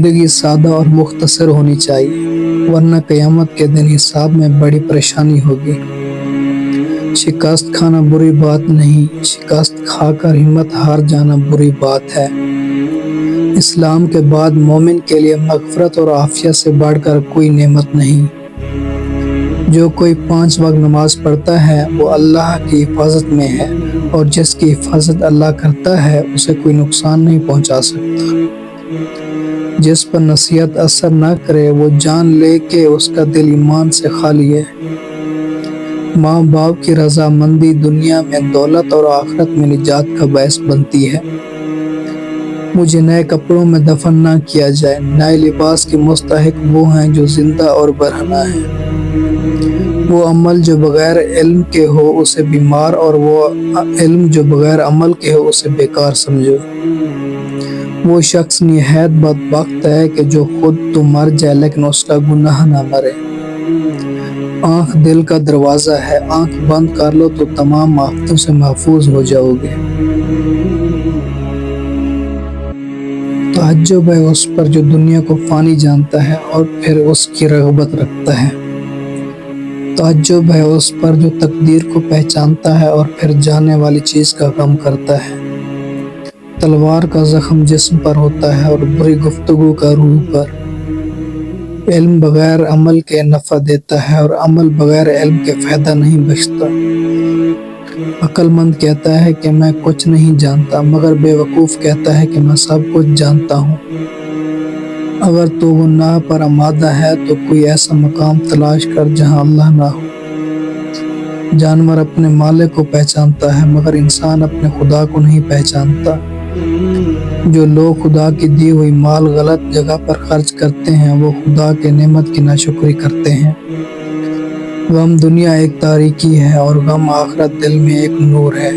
زندگی سادہ اور مختصر ہونی چاہیے، ورنہ قیامت کے دن حساب میں بڑی پریشانی ہوگی۔ شکست کھانا بری بات نہیں، شکست کھا کر ہمت ہار جانا بری بات ہے۔ اسلام کے بعد مومن کے لیے مغفرت اور عافیت سے بڑھ کر کوئی نعمت نہیں۔ جو کوئی 5 وقت نماز پڑھتا ہے وہ اللہ کی حفاظت میں ہے، اور جس کی حفاظت اللہ کرتا ہے اسے کوئی نقصان نہیں پہنچا سکتا۔ جس پر نصیحت اثر نہ کرے وہ جان لے کہ اس کا دل ایمان سے خالی ہے۔ ماں باپ کی رضامندی دنیا میں دولت اور آخرت میں نجات کا باعث بنتی ہے۔ مجھے نئے کپڑوں میں دفن نہ کیا جائے، نئے لباس کے مستحق وہ ہیں جو زندہ اور برہنہ ہیں۔ وہ عمل جو بغیر علم کے ہو اسے بیمار، اور وہ علم جو بغیر عمل کے ہو اسے بیکار سمجھو۔ وہ شخص نہایت بدبخت ہے کہ جو خود تو مر جائے لیکن اس کا گناہ نہ مرے۔ آنکھ دل کا دروازہ ہے، آنکھ بند کر لو تو تمام آفتوں سے محفوظ ہو جاؤ گے۔ تعجب ہے اس پر جو دنیا کو فانی جانتا ہے اور پھر اس کی رغبت رکھتا ہے۔ تعجب ہے اس پر جو تقدیر کو پہچانتا ہے اور پھر جانے والی چیز کا غم کرتا ہے۔ تلوار کا زخم جسم پر ہوتا ہے اور بری گفتگو کا روح پر۔ علم بغیر عمل کے نفع دیتا ہے اور عمل بغیر علم کے فائدہ نہیں بخشتا۔ عقل مند کہتا ہے کہ میں کچھ نہیں جانتا، مگر بے وقوف کہتا ہے کہ میں سب کچھ جانتا ہوں۔ اگر تو گناہ پر آمادہ ہے تو کوئی ایسا مقام تلاش کر جہاں اللہ نہ ہو۔ جانور اپنے مالک کو پہچانتا ہے مگر انسان اپنے خدا کو نہیں پہچانتا۔ جو لوگ خدا کی دی ہوئی مال غلط جگہ پر خرچ کرتے ہیں وہ خدا کے نعمت کی ناشکری کرتے ہیں۔ غم دنیا ایک تاریکی ہے اور غم آخرت دل میں ایک نور ہے۔